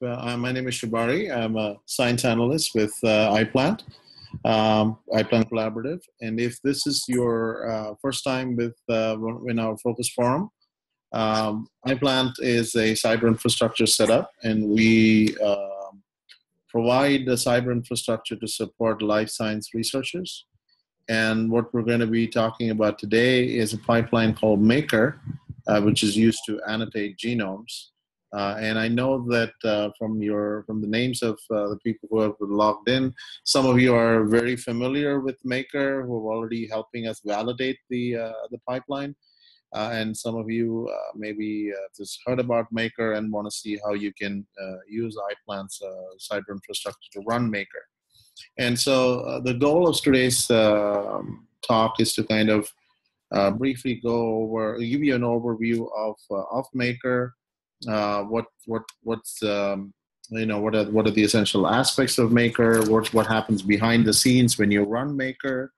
My name is Shibari. I'm a science analyst with IPlant, IPlant Collaborative. And if this is your first time with in our focus forum, iPlant is a cyber infrastructure setup, and we provide the cyber infrastructure to support life science researchers. And what we're going to be talking about today is a pipeline called Maker, which is used to annotate genomes. And I know that from the names of the people who have logged in, some of you are very familiar with Maker, who are already helping us validate the pipeline. And some of you maybe just heard about Maker and want to see how you can use iPlant's cyber infrastructure to run Maker. And so the goal of today's talk is to kind of briefly go over, give you an overview of Maker, what are the essential aspects of Maker, what happens behind the scenes when you run Maker,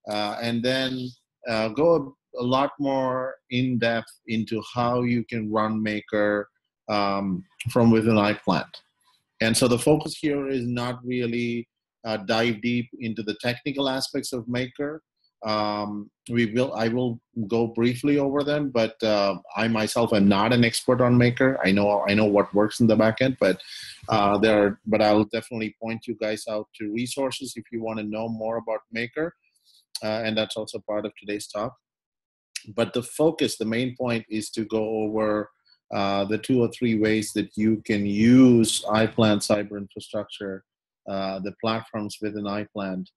and then go a lot more in depth into how you can run Maker from within iPlant. And so the focus here is not really dive deep into the technical aspects of Maker. I will go briefly over them, but I myself am not an expert on Maker. I know what works in the backend, but I'll definitely point you guys out to resources if you want to know more about Maker, and that's also part of today's talk. But the main point is to go over the 2 or 3 ways that you can use iPlant cyber infrastructure, the platforms within iPlant,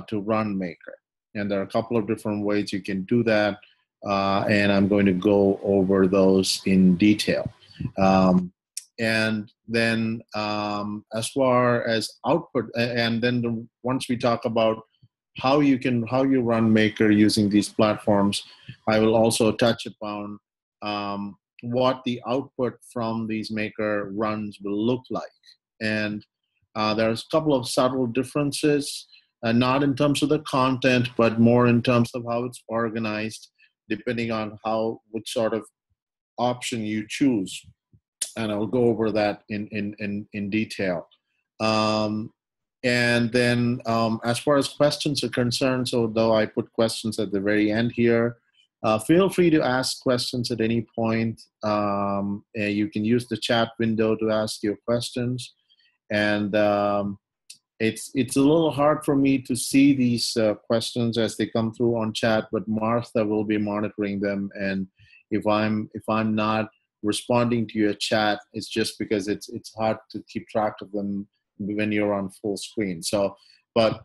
to run Maker. And there are a couple of different ways you can do that, and I'm going to go over those in detail. And then as far as output, and then once we talk about how you run Maker using these platforms, I will also touch upon what the output from these Maker runs will look like. And there's a couple of subtle differences, not in terms of the content, but more in terms of how it's organized, depending on which sort of option you choose. And I'll go over that in detail. And then as far as questions are concerned, so though I put questions at the very end here, feel free to ask questions at any point. You can use the chat window to ask your questions. And it's a little hard for me to see these questions as they come through on chat, but Martha will be monitoring them. And if I'm not responding to your chat, it's just because it's hard to keep track of them when you're on full screen. So, but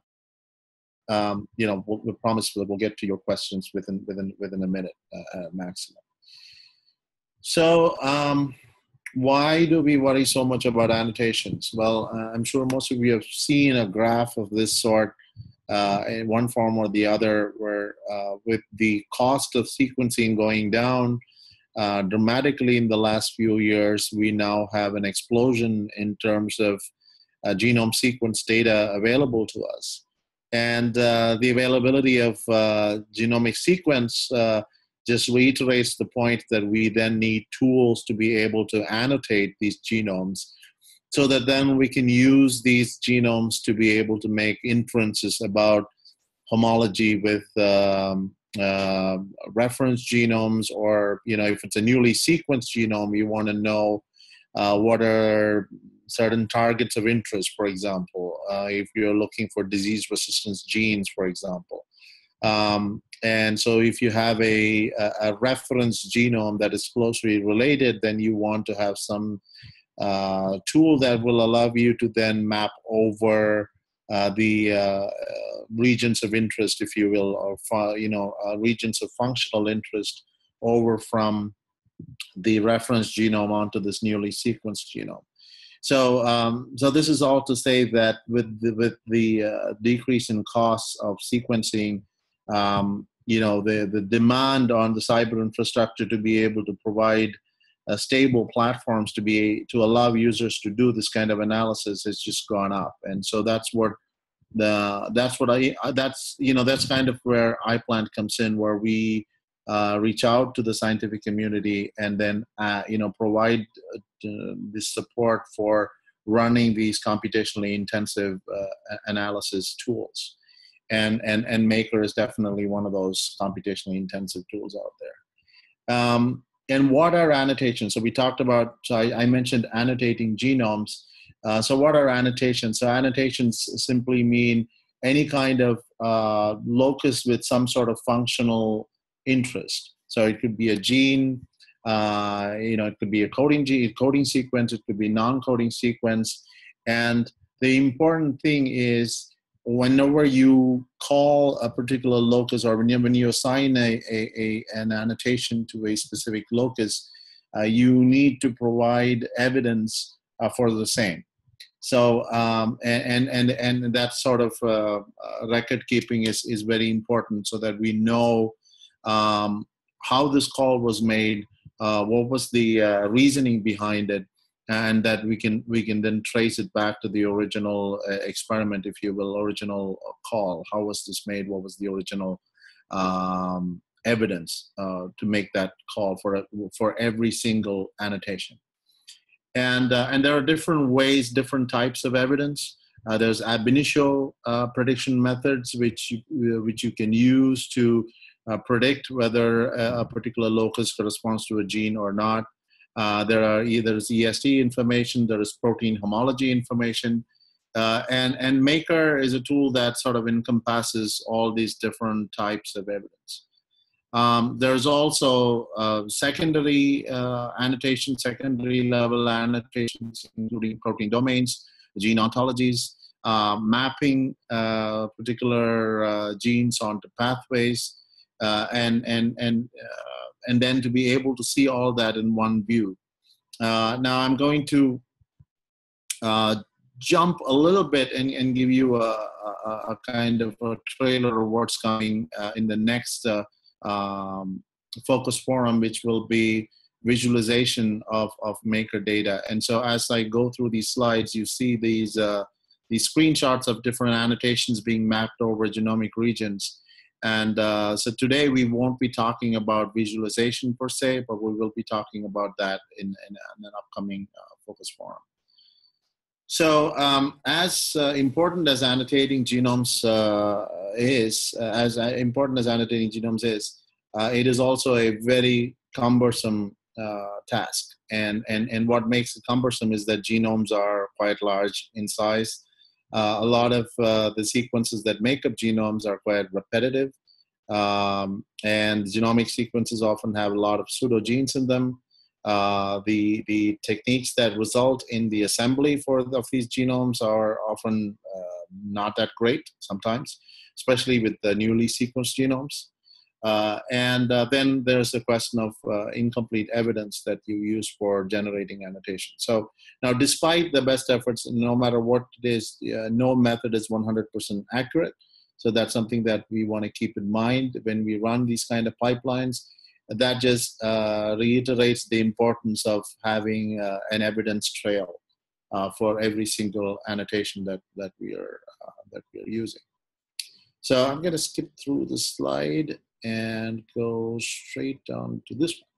we promise that we'll get to your questions within a minute maximum. So, why do we worry so much about annotations? Well, I'm sure most of you have seen a graph of this sort in one form or the other, where with the cost of sequencing going down dramatically in the last few years, we now have an explosion in terms of genome sequence data available to us. And the availability of genomic sequence just reiterates the point that we then need tools to be able to annotate these genomes, so that then we can use these genomes to be able to make inferences about homology with reference genomes, or if it's a newly sequenced genome, you want to know what are certain targets of interest, for example, if you're looking for disease resistance genes, for example. And so if you have a reference genome that is closely related, then you want to have some tool that will allow you to then map over the regions of interest, if you will, or regions of functional interest over from the reference genome onto this newly sequenced genome. So, so this is all to say that with the decrease in costs of sequencing, the demand on the cyber infrastructure to be able to provide stable platforms to allow users to do this kind of analysis has just gone up. And so that's kind of where iPlant comes in, where we reach out to the scientific community, and then provide the support for running these computationally intensive analysis tools. And Maker is definitely one of those computationally intensive tools out there. And what are annotations? So we talked about, so I mentioned annotating genomes. So what are annotations? So annotations simply mean any kind of locus with some sort of functional interest. So it could be a gene, it could be a coding sequence, it could be non-coding sequence. And the important thing is, whenever you call a particular locus, or when you assign an annotation to a specific locus, you need to provide evidence for the same. So and that sort of record keeping is very important, so that we know how this call was made, what was the reasoning behind it, and that we can then trace it back to the original experiment, if you will, original call. How was this made? What was the original evidence to make that call for every single annotation? And there are different ways, different types of evidence. There's ab initio prediction methods, which you can use to predict whether a particular locus corresponds to a gene or not. There's EST information, there is protein homology information, and Maker is a tool that sort of encompasses all these different types of evidence. There's also secondary annotation, secondary level annotations, including protein domains, gene ontologies, mapping particular genes onto pathways, and then to be able to see all that in one view. Now I'm going to jump a little bit and give you a kind of a trailer of what's coming in the next focus forum, which will be visualization of Maker data. And so as I go through these slides, you see these screenshots of different annotations being mapped over genomic regions. And so today we won't be talking about visualization per se, but we will be talking about that in an upcoming focus forum. So as important as annotating genomes is, it is also a very cumbersome task. And what makes it cumbersome is that genomes are quite large in size. A lot of the sequences that make up genomes are quite repetitive. And genomic sequences often have a lot of pseudogenes in them. The techniques that result in the assembly of these genomes are often not that great sometimes, especially with the newly sequenced genomes. And then there's the question of incomplete evidence that you use for generating annotation. So now, despite the best efforts, no matter what it is, no method is 100% accurate. So that's something that we want to keep in mind when we run these kind of pipelines. That just reiterates the importance of having an evidence trail for every single annotation that we are using. So I'm going to skip through the slide and go straight down to this one.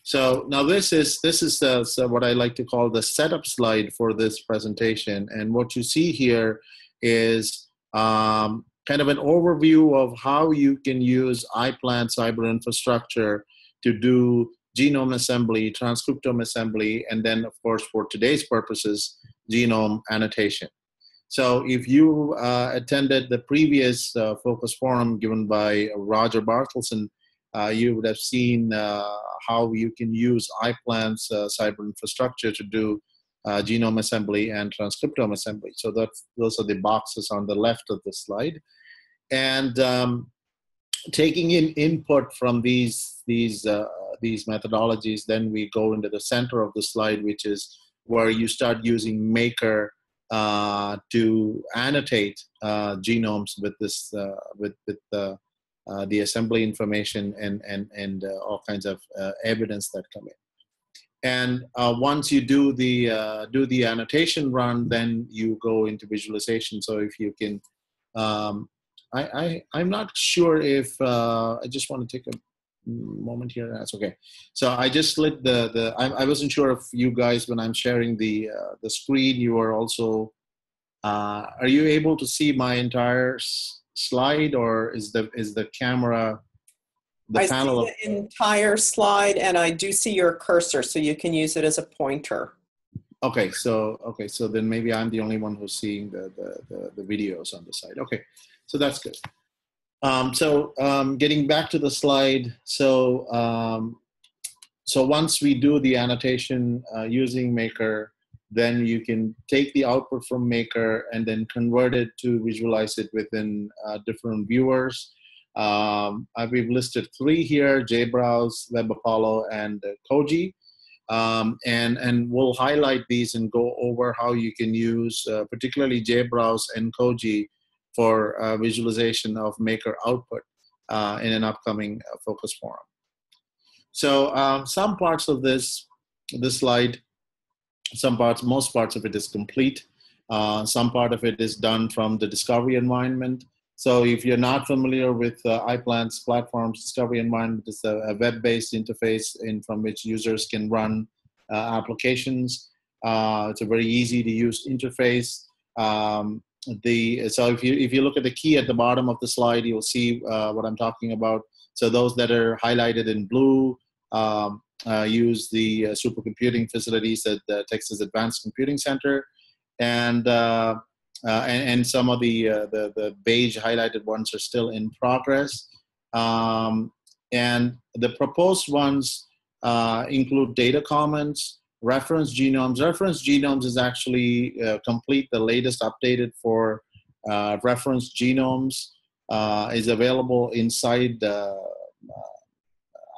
So now this is so what I like to call the setup slide for this presentation. And what you see here is kind of an overview of how you can use IPlant cyber infrastructure to do genome assembly, transcriptome assembly, and then, of course, for today's purposes, genome annotation. So if you attended the previous focus forum given by Roger Barthelson, you would have seen how you can use IPlant's cyber infrastructure to do genome assembly and transcriptome assembly. So those are the boxes on the left of the slide. And taking in input from these methodologies, then we go into the center of the slide, which is where you start using Maker to annotate genomes with this with the assembly information and all kinds of evidence that come in. And once you do the annotation run, then you go into visualization. So if you can, I'm not sure if I just want to take a moment here. That's okay. So I just slid I wasn't sure if you guys, when I'm sharing the screen, you are also, are you able to see my entire slide, or is the camera, the I panel see the entire slide, and I do see your cursor, so you can use it as a pointer. Okay, so then maybe I'm the only one who's seeing the videos on the side. Okay, so that's good. Getting back to the slide, so once we do the annotation using Maker, then you can take the output from Maker and then convert it to visualize it within different viewers. We've listed 3 here: JBrowse, WebApollo, and Koji. And we'll highlight these and go over how you can use particularly JBrowse and Koji for visualization of Maker output in an upcoming focus forum. So some parts of this slide, most parts of it is complete. Some part of it is done from the discovery environment. So if you're not familiar with IPlant's platform's discovery environment, it's a web-based interface from which users can run applications. It's a very easy to use interface. So if you look at the key at the bottom of the slide, you'll see what I'm talking about. So those that are highlighted in blue use the supercomputing facilities at the Texas Advanced Computing Center, and some of the beige highlighted ones are still in progress. And the proposed ones include data commons, reference genomes. Reference genomes is actually complete. The latest updated for reference genomes is available inside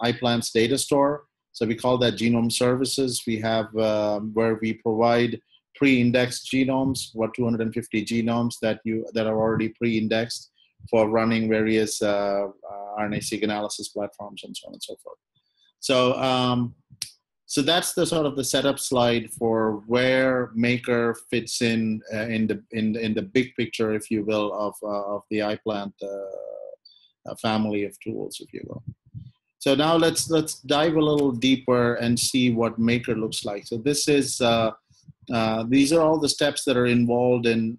IPlant's data store. So we call that genome services. We have where we provide pre-indexed genomes, 250 genomes that are already pre-indexed for running various RNA-seq analysis platforms and so on and so forth. So that's the sort of the setup slide for where Maker fits in the big picture, if you will, of the IPlant family of tools, if you will. So now let's dive a little deeper and see what Maker looks like. So this is these are all the steps that are involved in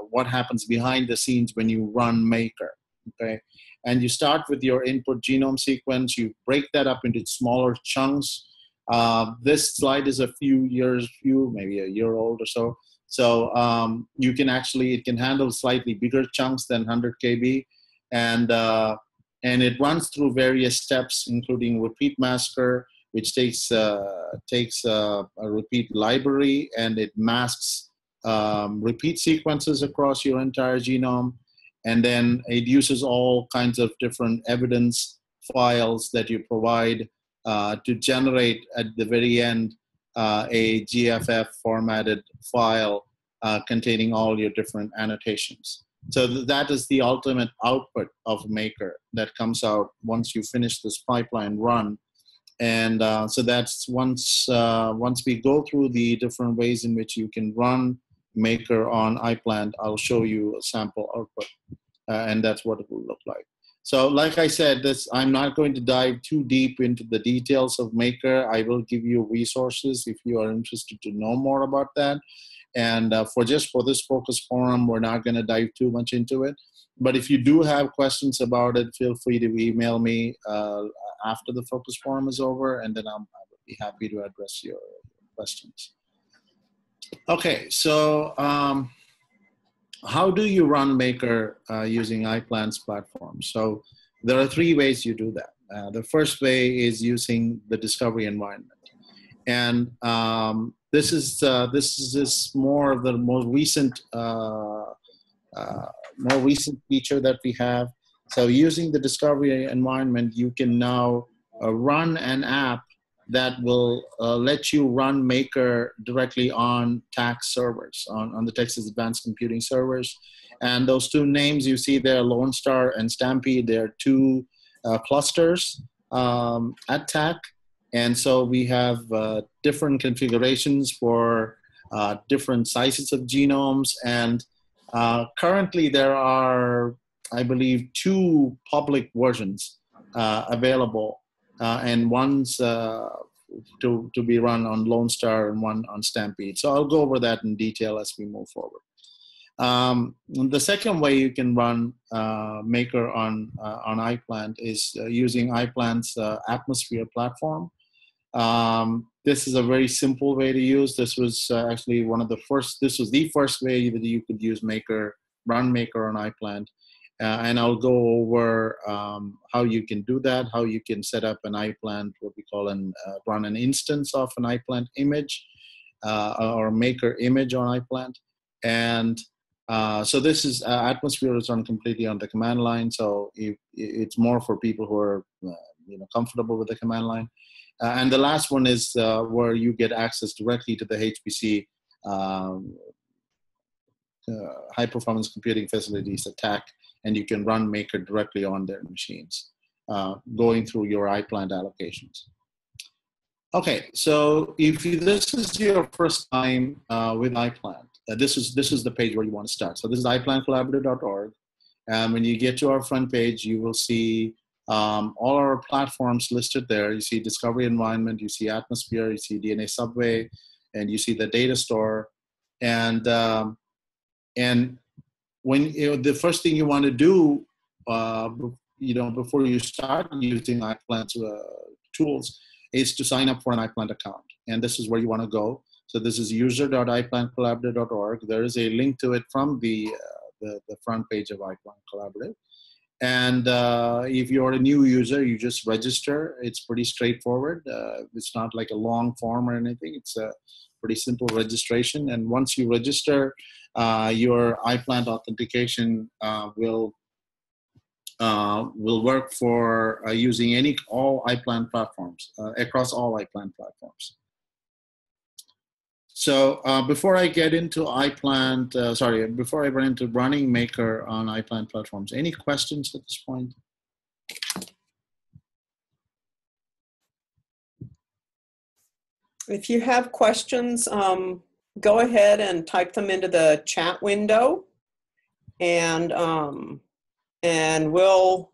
what happens behind the scenes when you run Maker. Okay, and you start with your input genome sequence. You break that up into smaller chunks. This slide is maybe a year old or so. So you can it can handle slightly bigger chunks than 100 KB, and it runs through various steps, including repeat masker, which takes a repeat library and it masks repeat sequences across your entire genome. And then it uses all kinds of different evidence files that you provide to generate at the very end a GFF formatted file containing all your different annotations. So that is the ultimate output of Maker that comes out once you finish this pipeline run. And so that's once we go through the different ways in which you can run Maker on IPlant, I'll show you a sample output, and that's what it will look like. So like I said, I'm not going to dive too deep into the details of Maker. I will give you resources if you are interested to know more about that. And for this focus forum, we're not going to dive too much into it. But if you do have questions about it, feel free to email me after the focus forum is over, and then I would be happy to address your questions. Okay, so how do you run Maker using IPlant's platform? So there are 3 ways you do that. The first way is using the discovery environment. And this is more of the more recent feature that we have. So using the discovery environment, you can now run an app that will let you run Maker directly on TAC servers, on the Texas Advanced Computing servers. And those 2 names you see there, Lone Star and Stampede, they're 2 clusters at TAC. And so we have different configurations for different sizes of genomes. And currently there are, I believe, 2 public versions available and one's to be run on Lone Star and one on Stampede. So I'll go over that in detail as we move forward. The second way you can run Maker on IPlant is using IPlant's Atmosphere platform. This is a very simple way to use. This was actually one of the first. This was the first way that you could use run Maker on IPlant. And I'll go over how you can do that, how you can set up an IPlant, what we call run an instance of an IPlant image or Maker image on IPlant. And so this is Atmosphere is run completely on the command line. So it's more for people who are comfortable with the command line. And the last one is where you get access directly to the HPC high performance computing facilities attack, and you can run Maker directly on their machines, going through your iPlant allocations. Okay, so if this is your first time with iPlant, this is the page where you want to start. So this is iPlantcollaborative.org. And when you get to our front page, you will see all our platforms listed there. You see Discovery Environment, you see Atmosphere, you see DNA Subway, and you see the data store. And when the first thing you want to do, before you start using iPlant's tools, is to sign up for an iPlant account. And this is where you want to go. So this is user.iplantcollaborative.org. There is a link to it from the front page of iPlant Collaborative. And if you're a new user, you just register. It's pretty straightforward. It's not like a long form or anything. It's a pretty simple registration. And once you register, your iPlant authentication will work for using all iPlant platforms, across all iPlant platforms. So before I get into iPlant, before I run into running Maker on iPlant platforms, any questions at this point? If you have questions, go ahead and type them into the chat window, and we'll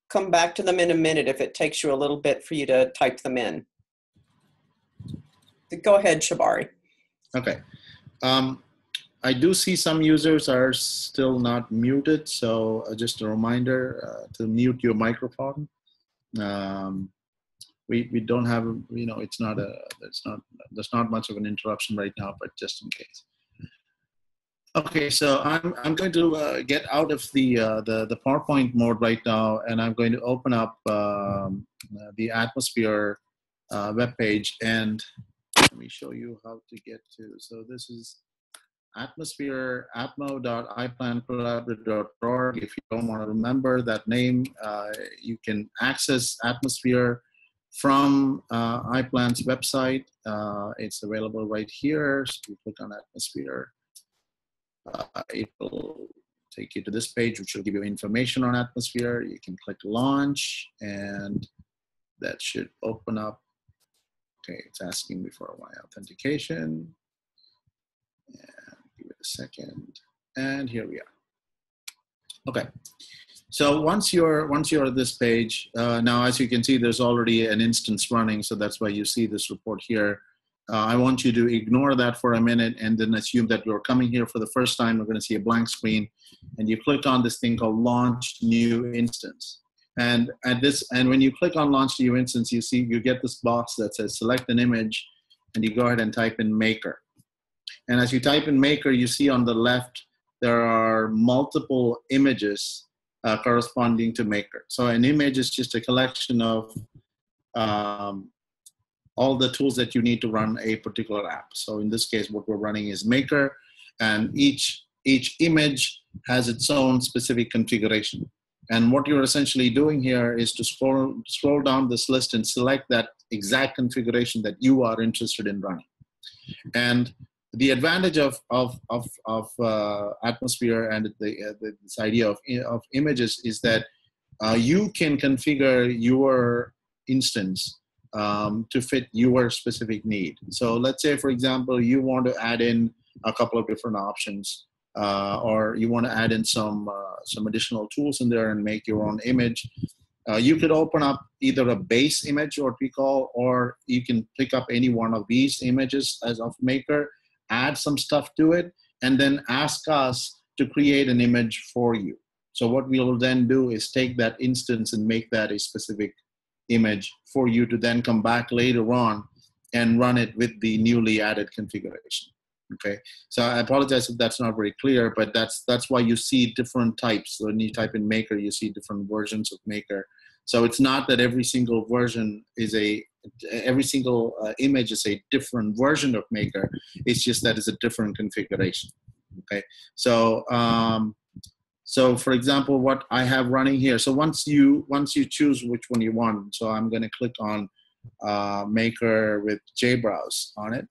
come back to them in a minute if it takes you a little bit for you to type them in. Go ahead, Shabari. Okay. I do see some users are still not muted, so just a reminder to mute your microphone. We don't have, there's not much of an interruption right now, but just in case. Okay, so I'm going to get out of the PowerPoint mode right now, and I'm going to open up the Atmosphere web page, and let me show you how to get to. So this is Atmosphere, atmo.iplantcollaborative.org. If you don't want to remember that name, you can access Atmosphere from iPlant's website. It's available right here. So you click on Atmosphere. It will take you to this page, which will give you information on Atmosphere. You can click Launch, and that should open up. Okay, it's asking me for my authentication. And give it a second. And here we are. Okay. So once you're at this page, now as you can see, there's already an instance running, so that's why you see this report here. I want you to ignore that for a minute and then assume that you're coming here for the first time. We're going to see a blank screen, and you click on this thing called Launch New Instance. And when you click on Launch New Instance, you get this box that says Select an image, and you go ahead and type in Maker. And as you type in Maker, you see on the left there are multiple images corresponding to Maker. So an image is just a collection of all the tools that you need to run a particular app. So in this case, what we're running is Maker, and each image has its own specific configuration. And what you're essentially doing here is to scroll down this list and select that exact configuration that you are interested in running. And the advantage of Atmosphere and this idea of images is that you can configure your instance to fit your specific need. So let's say, for example, you want to add in a couple of different options, or you want to add in some additional tools in there and make your own image. You could open up either a base image, what we call, or you can pick up any one of these images as of Maker, add some stuff to it, and then ask us to create an image for you. So what we will then do is take that instance and make that a specific image for you to then come back later on and run it with the newly added configuration. Okay, so I apologize if that's not very clear, but that's why you see different types. So when you type in Maker, you see different versions of Maker. So it's not that every single version is every single image is a different version of Maker. It's just that it's a different configuration. Okay, so so for example, what I have running here. So once you choose which one you want, so I'm going to click on Maker with JBrowse on it.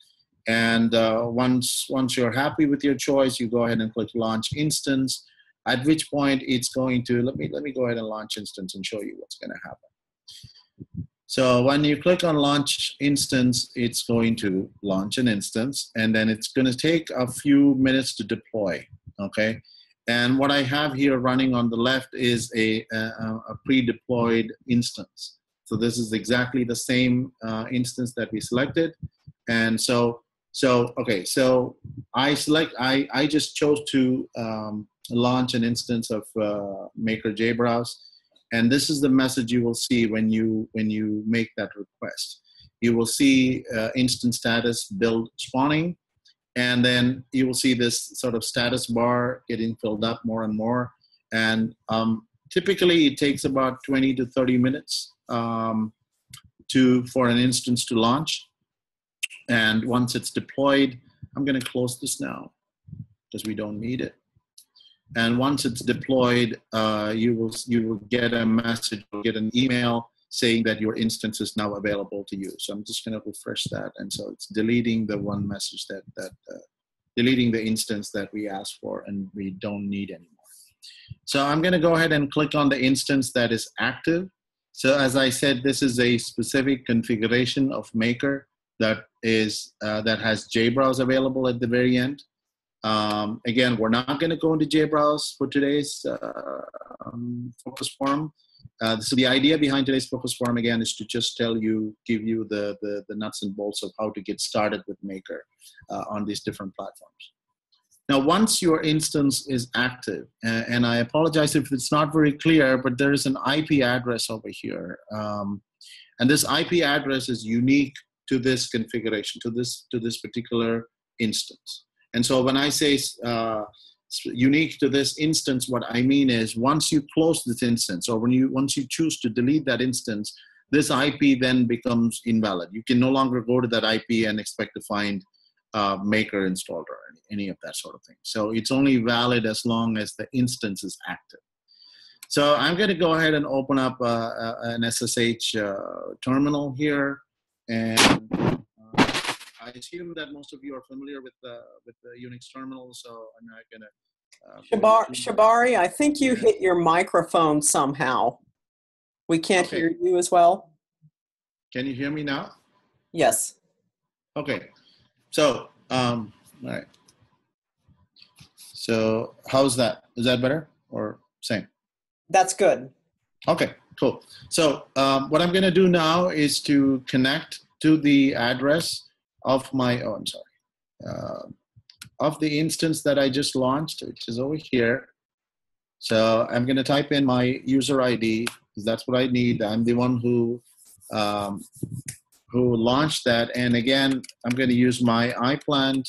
And once you're happy with your choice, you go ahead and click Launch Instance, at which point it's going to, let me go ahead and launch instance and show you what's going to happen. So when you click on Launch Instance, it's going to launch an instance, and then it's going to take a few minutes to deploy, okay? And what I have here running on the left is a pre-deployed instance. So this is exactly the same instance that we selected. And so okay, so I just chose to launch an instance of Maker JBrowse, and this is the message you will see when you make that request. You will see instance status build spawning, and then you will see this sort of status bar getting filled up more and more. And typically it takes about 20 to 30 minutes for an instance to launch. And once it's deployed, I'm going to close this now because we don't need it. And once it's deployed, you will get a message, you'll get an email saying that your instance is now available to you. So I'm just going to refresh that, and so it's deleting the one message deleting the instance that we asked for and we don't need anymore. So I'm going to go ahead and click on the instance that is active. So as I said, this is a specific configuration of Maker that has JBrowse available at the very end. Again, we're not going to go into JBrowse for today's focus forum. So the idea behind today's focus forum, again, is to just give you the nuts and bolts of how to get started with Maker on these different platforms. Now, once your instance is active, and I apologize if it's not very clear, but there is an IP address over here. And this IP address is unique to this configuration, to this particular instance. And so when I say unique to this instance, what I mean is once you close this instance, or once you choose to delete that instance, this IP then becomes invalid. You can no longer go to that IP and expect to find Maker installed or any of that sort of thing. So it's only valid as long as the instance is active. So I'm going to go ahead and open up an SSH terminal here, and I assume that most of you are familiar with the Unix terminal, so I'm not going to. Shabari, I think you hit your microphone somehow. We can't hear you as well. Can you hear me now? Yes. Okay. So, all right. So, how's that? Is that better or same? That's good. Okay, cool. So, what I'm going to do now is to connect to the address of my, of the instance that I just launched, which is over here. So I'm going to type in my user ID because that's what I need. I'm the one who launched that. And again, I'm going to use my IPlant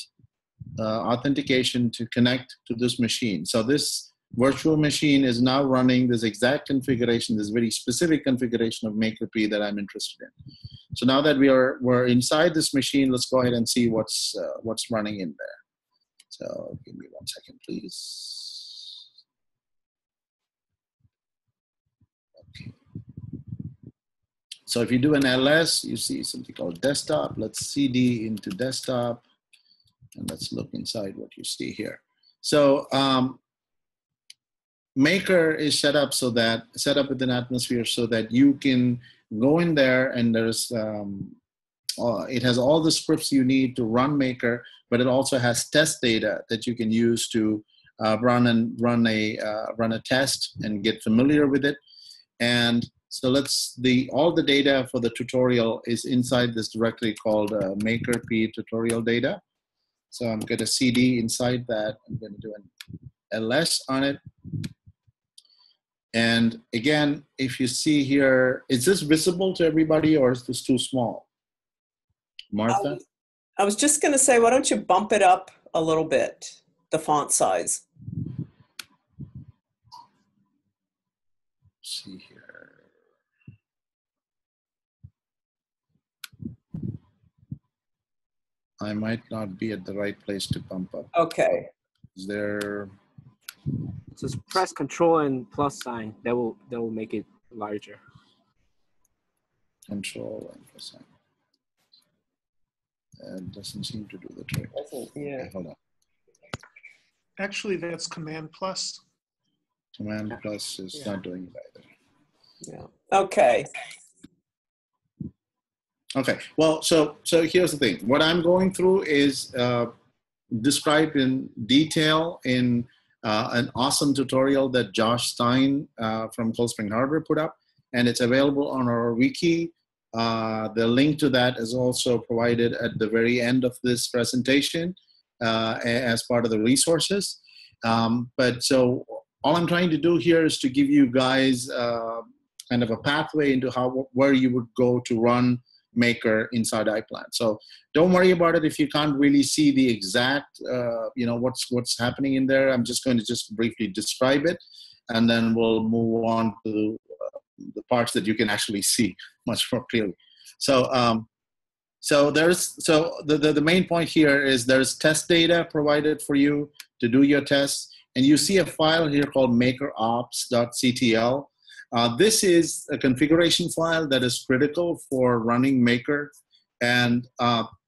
authentication to connect to this machine. So this virtual machine is now running this exact configuration, this very specific configuration of MakerP that I'm interested in. So now that we're inside this machine, let's go ahead and see what's running in there. So give me 1 second, please. Okay. So if you do an ls, you see something called desktop. Let's cd into desktop, and let's look inside what you see here. So Maker is set up with an atmosphere so that you can go in there, and there's it has all the scripts you need to run Maker, but it also has test data that you can use to run a test and get familiar with it. And So all the data for the tutorial is inside this directory called MakerP tutorial data. So I'm going to CD inside that. I'm going to do an ls on it. And again, if you see here, is this visible to everybody or is this too small? Martha? I was just going to say, why don't you bump it up a little bit, the font size? Let's see here. I might not be at the right place to bump up. Okay. Is there? Just press Control and plus sign. That will make it larger. Control and plus sign. It doesn't seem to do the trick. Yeah. Okay, hold on. Actually, that's Command plus. Command plus is not doing it either. Yeah. Okay. Okay. Well, so here's the thing. What I'm going through is described in detail in an awesome tutorial that Josh Stein from Cold Spring Hardware put up, and it's available on our wiki. The link to that is also provided at the very end of this presentation as part of the resources. But so all I'm trying to do here is to give you guys kind of a pathway into where you would go to run Maker inside iPlant. So don't worry about it if you can't really see the exact, what's happening in there. I'm just going to just briefly describe it, and then we'll move on to the parts that you can actually see much more clearly. So, the main point here is there's test data provided for you to do your tests, and you see a file here called makerops.ctl. This is a configuration file that is critical for running Maker, and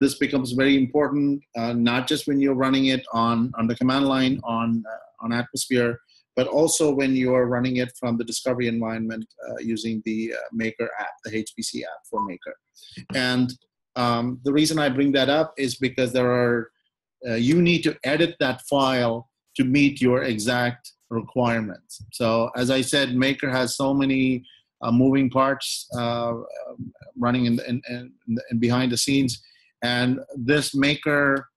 this becomes very important not just when you're running it on the command line on Atmosphere, but also when you are running it from the discovery environment using the Maker app, the HPC app for Maker. And the reason I bring that up is because you need to edit that file to meet your exact requirements. So as I said, Maker has so many moving parts running in behind the scenes, and this Maker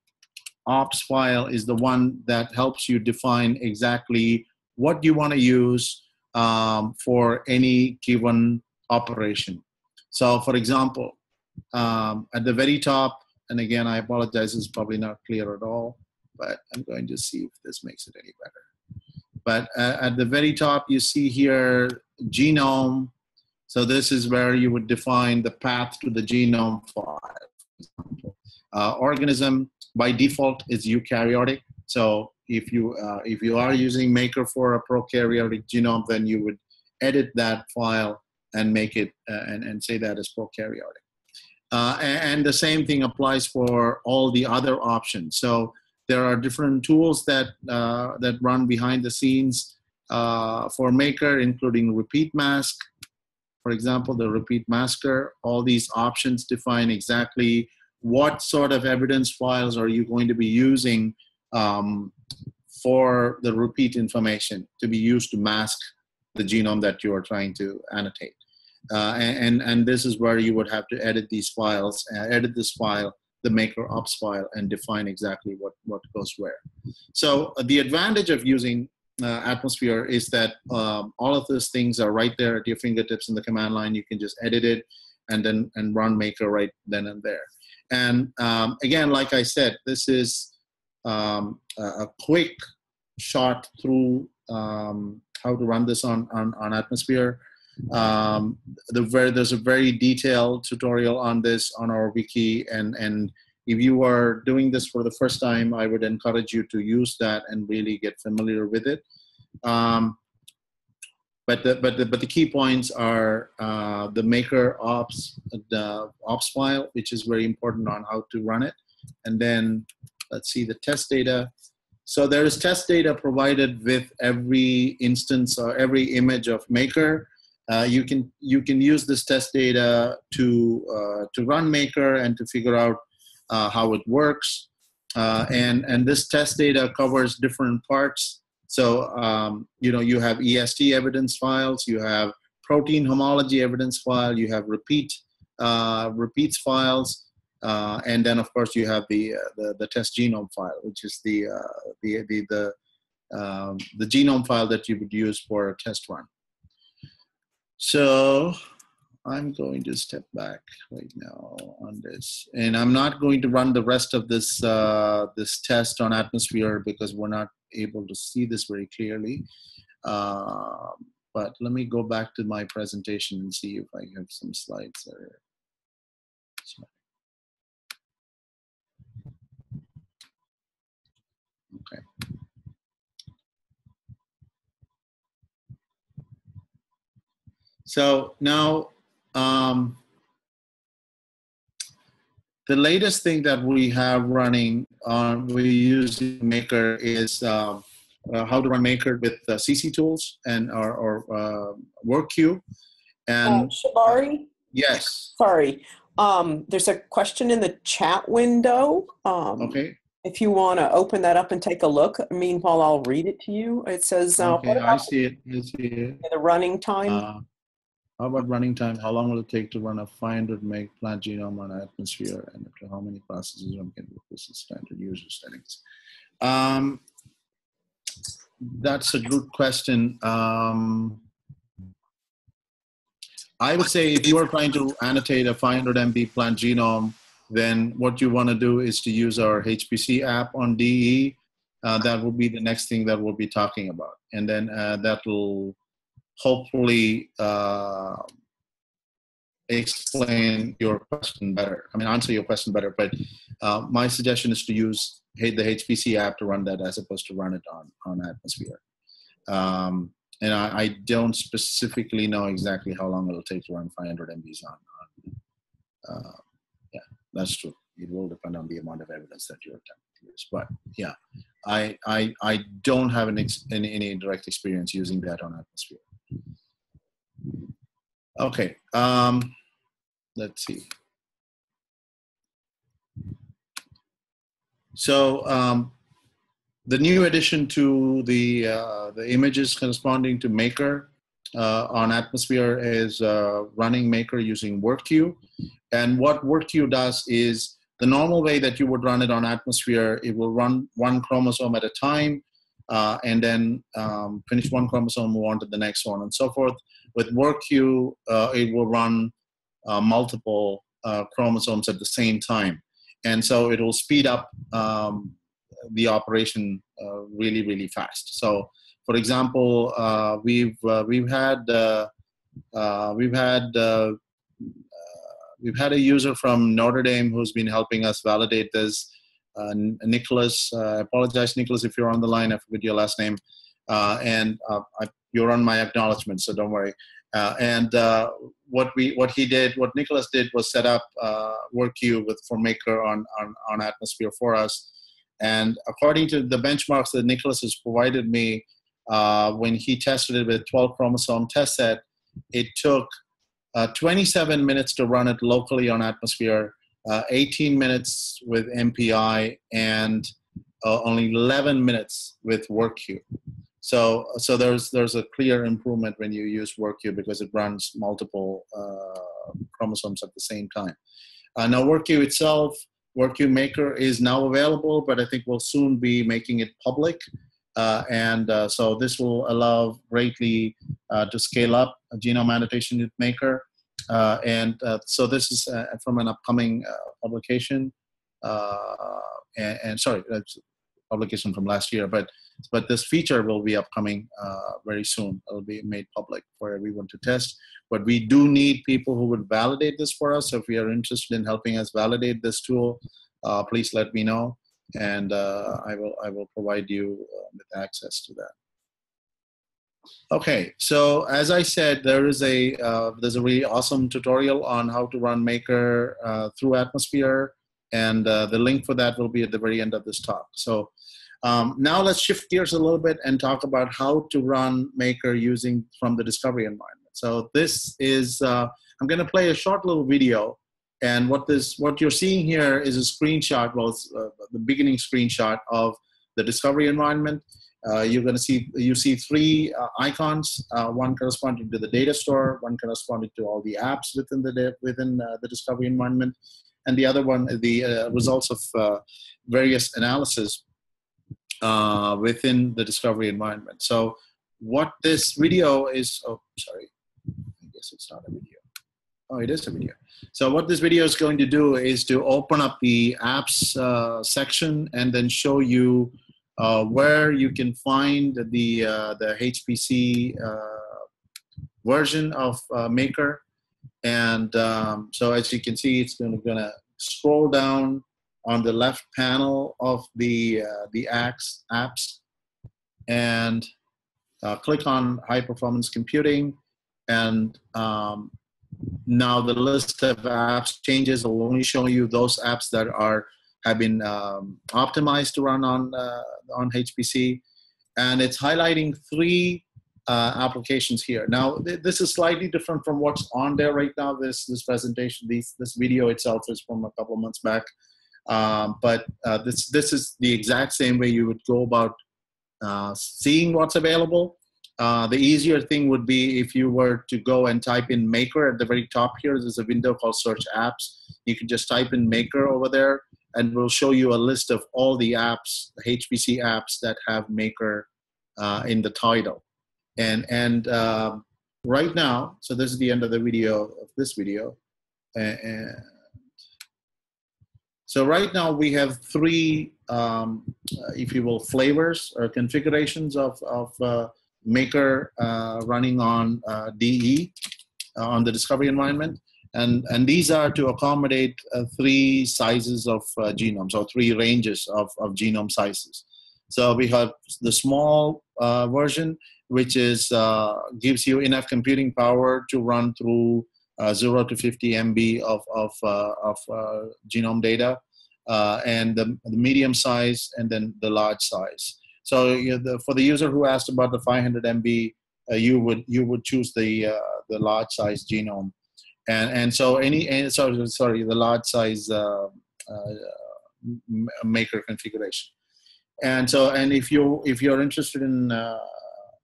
ops file is the one that helps you define exactly what you want to use for any given operation. So for example, at the very top, and again, I apologize, it's probably not clear at all, but I'm going to see if this makes it any better. But at the very top, you see here genome. So this is where you would define the path to the genome file. Organism by default is eukaryotic. So if you are using Maker for a prokaryotic genome, then you would edit that file and make it and say that is prokaryotic. And the same thing applies for all the other options. So there are different tools that run behind the scenes for Maker, including repeat mask. For example, the repeat masker. All these options define exactly what sort of evidence files are you going to be using for the repeat information to be used to mask the genome that you are trying to annotate. And this is where you would have to edit these files, edit this file, the MakerOps file, and define exactly what goes where. So the advantage of using Atmosphere is that all of those things are right there at your fingertips in the command line. You can just edit it and run Maker right then and there. And again, like I said, this is a quick shot through how to run this on Atmosphere. There's a very detailed tutorial on this on our wiki, and if you are doing this for the first time, I would encourage you to use that and really get familiar with it. But the key points are the MakerOps, the ops file, which is very important on how to run it, and then let's see the test data. So there is test data provided with every instance or every image of Maker. You can use this test data to run Maker and to figure out how it works. And this test data covers different parts. So you have EST evidence files, you have protein homology evidence file, you have repeats files, and then of course you have the test genome file, which is the genome file that you would use for a test run. So I'm going to step back right now on this, and I'm not going to run the rest of this this test on Atmosphere because we're not able to see this very clearly. But let me go back to my presentation and see if I have some slides there. Sorry. Okay. So now, the latest thing that we have running on, we use Maker is how to run Maker with CC tools and or WorkQ. And Shabari? yes. Sorry. There's a question in the chat window. Okay. If you want to open that up and take a look, meanwhile, I'll read it to you. It says, Okay, what about I see it. I see it. the running time? How about running time? How long will it take to run a 500 meg plant genome on Atmosphere, and after how many processes one can work with standard user settings? That's a good question. I would say if you are trying to annotate a 500 MB plant genome, then what you want to do is to use our HPC app on DE. That will be the next thing that we'll be talking about. And then that will hopefully explain your question better. I mean, answer your question better. But my suggestion is to use the HPC app to run that as opposed to run it on Atmosphere. And I don't specifically know exactly how long it'll take to run 500 MBs on. Yeah, that's true. It will depend on the amount of evidence that you're attempting to use. But yeah, I don't have any direct experience using that on Atmosphere. Okay, let's see. So the new addition to the images corresponding to Maker on Atmosphere is running Maker using WorkQ. And what WorkQ does is the normal way that you would run it on Atmosphere, it will run one chromosome at a time, and then finish one chromosome, move on to the next one, and so forth. With WorkQ, it will run multiple chromosomes at the same time. And so it will speed up the operation really, really fast. So, for example, we've had a user from Notre Dame who's been helping us validate this. Nicholas, I apologize, Nicholas, if you're on the line. I forget your last name, you're on my acknowledgement, so don't worry. What Nicholas did was set up WorkQ for Maker on Atmosphere for us. And according to the benchmarks that Nicholas has provided me, when he tested it with 12 chromosome test set, it took 27 minutes to run it locally on Atmosphere, 18 minutes with MPI, and only 11 minutes with WorkQ. So there's a clear improvement when you use WorkQ because it runs multiple chromosomes at the same time. Now WorkQ itself, WorkQ Maker is now available, but I think we'll soon be making it public. So this will allow greatly to scale up a genome annotation with Maker. So this is from an upcoming publication. Sorry, that's publication from last year, but this feature will be upcoming very soon. It will be made public for everyone to test. But we do need people who would validate this for us. So if you are interested in helping us validate this tool, please let me know, and I will provide you with access to that. Okay, so as I said, there's a really awesome tutorial on how to run Maker through Atmosphere, and the link for that will be at the very end of this talk. So now let's shift gears a little bit and talk about how to run Maker from the discovery environment. So this is, I'm going to play a short little video, and what you're seeing here is a screenshot, well, it's the beginning screenshot of the discovery environment. You're going to see three icons, one corresponding to the data store, one corresponding to all the apps within the discovery environment, and the other one, the results of various analysis within the discovery environment. So what this video is, oh, sorry, I guess it's not a video. Oh, it is a video. So what this video is going to do is to open up the apps section and then show you where you can find the HPC version of Maker. And so as you can see, it's going to scroll down on the left panel of the apps and click on high performance computing. And now the list of apps changes. It will only show you those apps that have been optimized to run on HPC, and it's highlighting three applications here. Now this is slightly different from what's on there right now. This presentation, this video itself is from a couple of months back, but this is the exact same way you would go about seeing what's available. The easier thing would be if you were to go and type in Maker at the very top here. There's a window called Search Apps. You can just type in Maker over there, and we'll show you a list of all the apps, the HPC apps that have Maker in the title. And right now, so this is the end of the video, of this video. And so right now we have three, if you will, flavors or configurations of Maker running on DE on the discovery environment, and these are to accommodate three sizes of genomes, or three ranges of genome sizes. So we have the small version, which is gives you enough computing power to run through 0 to 50 MB of genome data, and the medium size, and then the large size. So for the user who asked about the 500 MB, you would choose the large size genome, and so the large size Maker configuration. And if you're interested in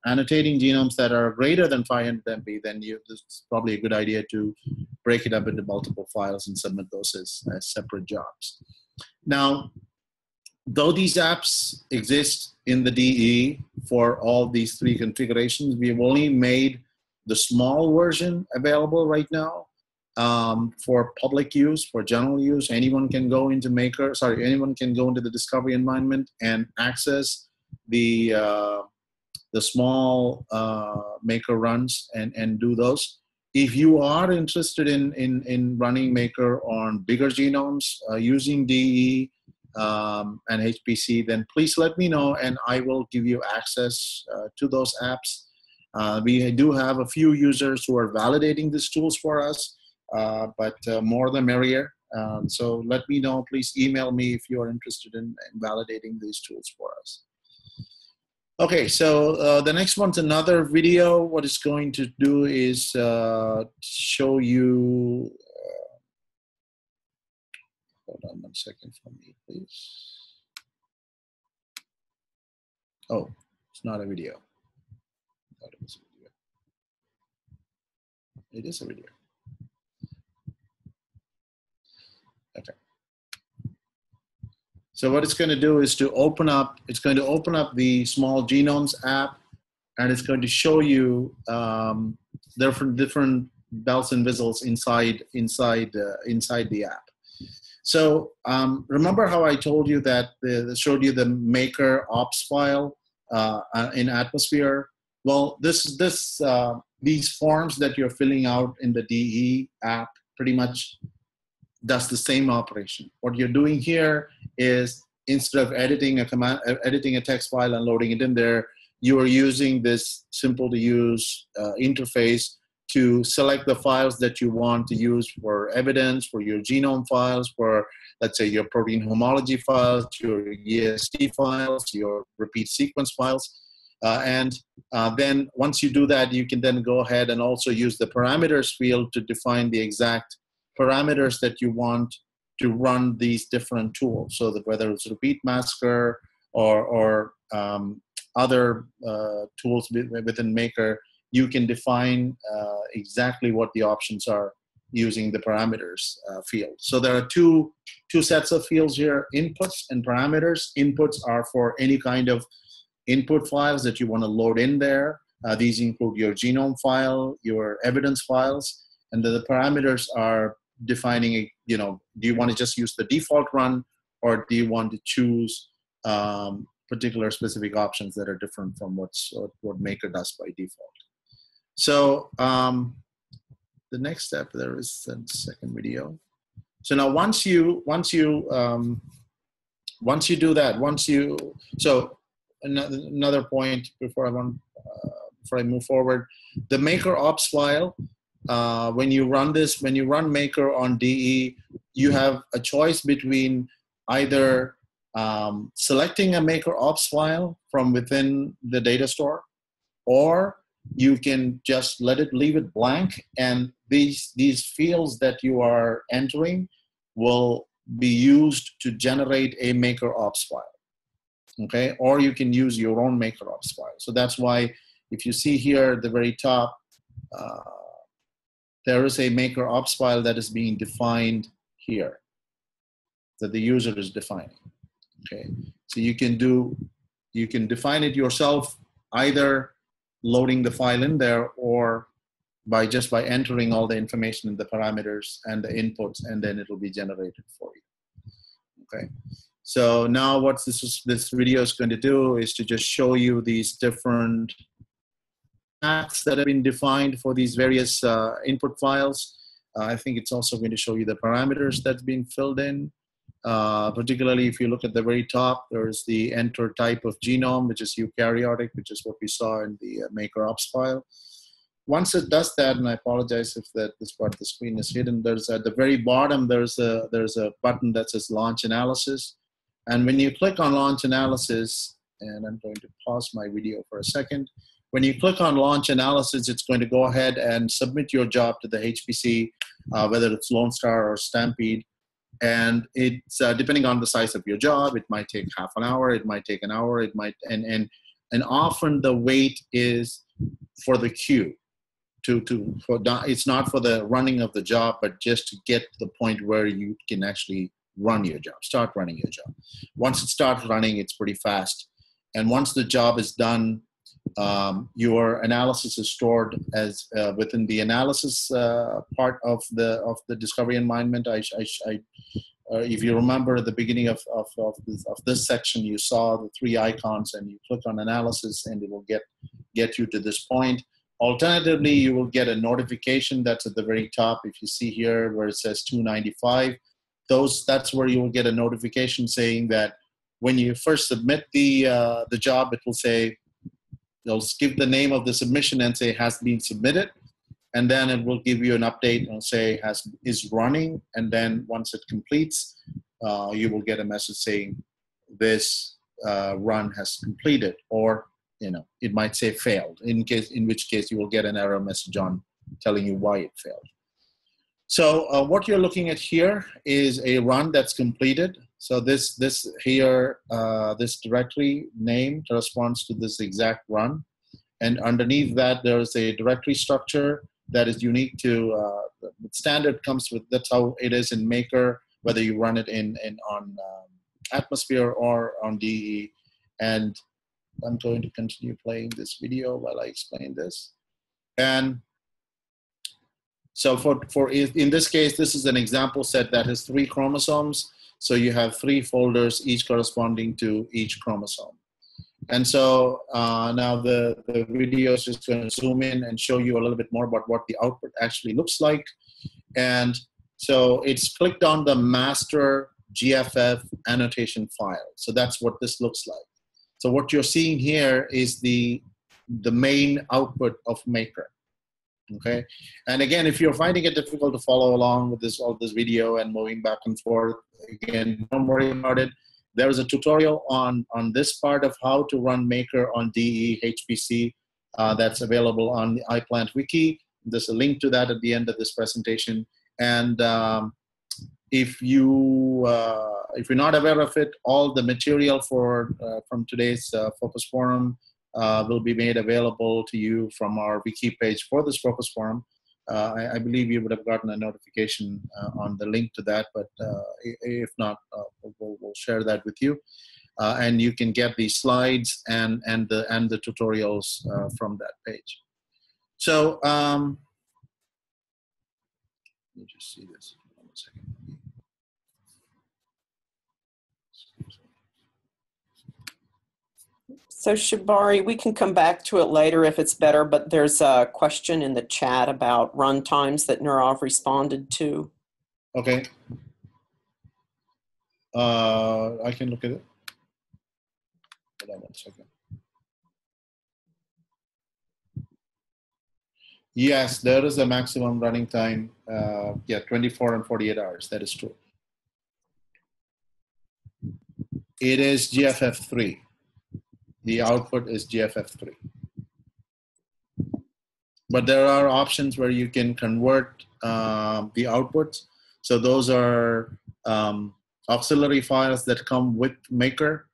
annotating genomes that are greater than 500 MB, then it's probably a good idea to break it up into multiple files and submit those as separate jobs. Now, though these apps exist in the DE for all these three configurations, we have only made the small version available right now for public use, for general use. Anyone can go into anyone can go into the discovery environment and access the small Maker runs and do those. If you are interested in running Maker on bigger genomes using DE, and HPC, then please let me know, and I will give you access to those apps. We do have a few users who are validating these tools for us, but more the merrier. So let me know. Please email me if you are interested in validating these tools for us. Okay, so the next one's another video. What it's going to do is show you. Hold on 1 second for me, please. Oh, it's not a video. I thought it was a video. It is a video. Okay. So what it's going to do is to open up. It's going to open up the Small Genomes app, and it's going to show you different bells and whistles inside the app. So remember how I told you that showed you the MAKEROPS file in Atmosphere? Well, these forms that you're filling out in the DE app pretty much does the same operation. What you're doing here is, instead of editing a text file and loading it in there, you are using this simple to use interface to select the files that you want to use for evidence, for your genome files, for, let's say, your protein homology files, your ESD files, your repeat sequence files. And then once you do that, you can then go ahead and also use the parameters field to define the exact parameters that you want to run these different tools. So that whether it's repeat masker, or other tools within Maker, you can define exactly what the options are using the parameters field. So there are two sets of fields here, inputs and parameters. Inputs are for any kind of input files that you want to load in there. These include your genome file, your evidence files, and the parameters are defining, you know, do you want to just use the default run, or do you want to choose particular specific options that are different from what Maker does by default. So the next step there is the second video. So now once you do that, so another point before I move forward, the MAKEROPS file, when you run Maker on DE, you have a choice between either selecting a MAKEROPS file from within the data store, or you can just leave it blank, and these fields that you are entering will be used to generate a MAKEROPS file. Okay, or you can use your own MAKEROPS file. So that's why if you see here at the very top, there is a MAKEROPS file that is being defined here, that the user is defining. Okay, so you can define it yourself, either loading the file in there, or by entering all the information in the parameters and the inputs, and then it'll be generated for you. Okay, so now what this video is going to do is to just show you these different paths that have been defined for these various input files. I think it's also going to show you the parameters that's been filled in. Particularly if you look at the very top, there's the enter type of genome, which is eukaryotic, which is what we saw in the MAKEROPS file. Once it does that, and I apologize if this part of the screen is hidden, there's at the very bottom, there's a button that says Launch Analysis. And when you click on Launch Analysis, and I'm going to pause my video for a second. When you click on Launch Analysis, it's going to go ahead and submit your job to the HPC, whether it's Lone Star or Stampede. And it's depending on the size of your job, it might take half an hour, it might take an hour, it might, and often the wait is for the queue. It's not for the running of the job, but just to get to the point where you can actually run your job, start running your job. Once it starts running, it's pretty fast. And once the job is done, your analysis is stored as within the analysis part of the discovery environment. If you remember at the beginning of this section, you saw the three icons, and you click on analysis, and it will get you to this point. Alternatively, you will get a notification that's at the very top. If you see here where it says 295, that's where you will get a notification saying that when you first submit the job, it will say, they'll give the name of the submission and say has been submitted, and then it will give you an update and say is running, and then once it completes, you will get a message saying this run has completed, or it might say failed, in which case you will get an error message on telling you why it failed. So what you're looking at here is a run that's completed. So this directory name corresponds to this exact run, and underneath that there is a directory structure that is unique to standard comes with. That's how it is in Maker, whether you run it on Atmosphere or on DE. And I'm going to continue playing this video while I explain this. And so in this case, this is an example set that has 3 chromosomes. So you have 3 folders, each corresponding to each chromosome. And so now the video is just going to zoom in and show you a little bit more about what the output actually looks like. And so it's clicked on the master GFF annotation file. So that's what this looks like. So what you're seeing here is the main output of Maker. Okay, and again, if you're finding it difficult to follow along with all this video and moving back and forth, again, don't worry about it. There is a tutorial on this part of how to run Maker on DE HPC that's available on the IPlant wiki. There's a link to that at the end of this presentation. And if you're not aware of it, all the material from today's Focus Forum will be made available to you from our wiki page for this Focus Forum. I believe you would have gotten a notification on the link to that, but if not, we'll share that with you. And you can get the slides and the tutorials from that page. So let me just see this. One second. So Shibari, we can come back to it later if it's better, but there's a question in the chat about runtimes that Nirav responded to. Okay. I can look at it. Hold on one second. Yes, there is a maximum running time. Yeah, 24 and 48 hours. That is true. It is GFF3. The output is GFF3. But there are options where you can convert the outputs. So those are auxiliary files that come with Maker.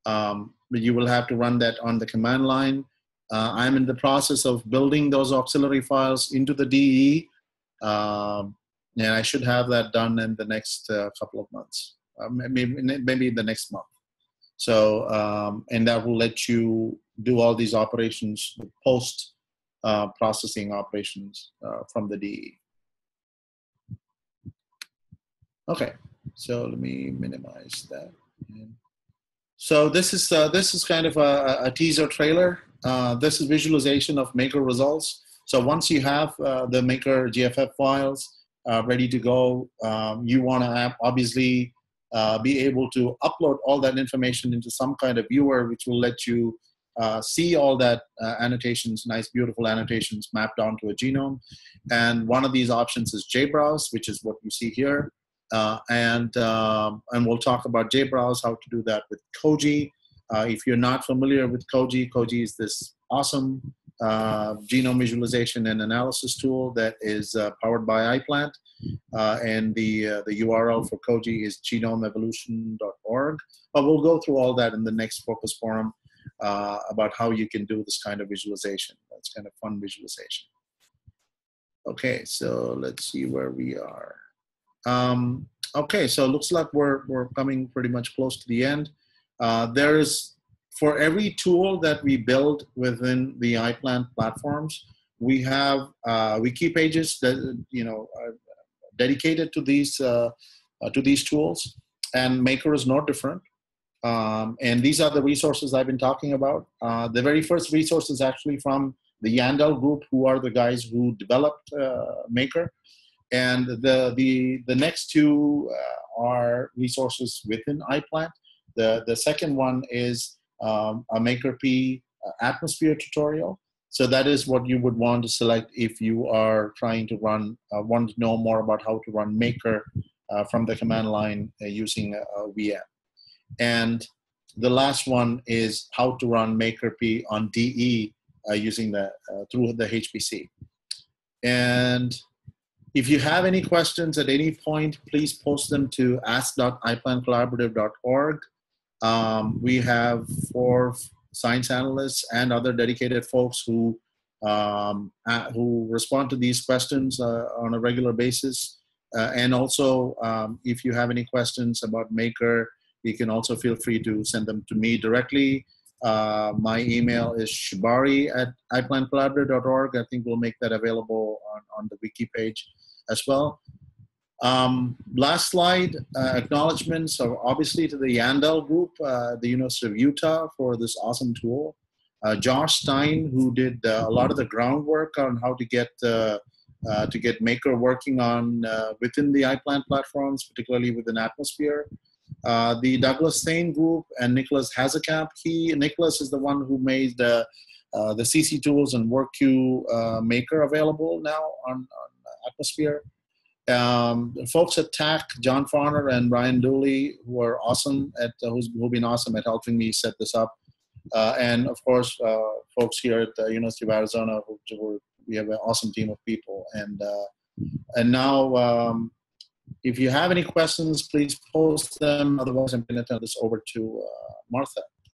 But you will have to run that on the command line. I'm in the process of building those auxiliary files into the DE. And I should have that done in the next couple of months, maybe in the next month. So, and that will let you do all these operations, post processing operations from the DE. Okay, so let me minimize that. So this is kind of a teaser trailer. This is visualization of Maker results. So once you have the Maker GFF files ready to go, you want to obviously be able to upload all that information into some kind of viewer, which will let you see all that annotations, nice, beautiful annotations mapped onto a genome. And one of these options is JBrowse, which is what you see here. And we'll talk about JBrowse, how to do that with Koji. If you're not familiar with Koji, Koji is this awesome genome visualization and analysis tool that is powered by iPlant. And the URL for Koji is genomeevolution.org. But we'll go through all that in the next Focus Forum about how you can do this kind of visualization. That's kind of fun visualization. Okay, so let's see where we are. Okay, so it looks like we're coming pretty much close to the end. There is, for every tool that we build within the iPlant platforms, we have wiki pages that are dedicated to these tools, and Maker is no different. And these are the resources I've been talking about. The very first resource is actually from the Yandel group, who are the guys who developed Maker. And the next two are resources within iPlant. The second one is a MakerP atmosphere tutorial. So that is what you would want to select if you are trying to want to know more about how to run Maker from the command line using a VM. And the last one is how to run MakerP on DE using through the HPC. And if you have any questions at any point, please post them to ask.iplantcollaborative.org. We have 4 science analysts and other dedicated folks who respond to these questions on a regular basis. And also, if you have any questions about Maker, you can also feel free to send them to me directly. My email is shibari@iplantcollaborative.org. I think we'll make that available on the wiki page as well. Last slide, acknowledgements are obviously to the Yandel group, the University of Utah, for this awesome tool. Josh Stein, who did a lot of the groundwork on how to get Maker working on within the iPlant platforms, particularly within Atmosphere. The Douglas Thane group and Nicholas Hazekamp. Nicholas is the one who made the CC tools and WorkQ Maker available now on Atmosphere. Folks at TAC, John Farner and Brian Dooley, who are awesome who've been awesome at helping me set this up. And of course, folks here at the University of Arizona, we have an awesome team of people. And now If you have any questions, please post them. Otherwise, I'm going to turn this over to Martha.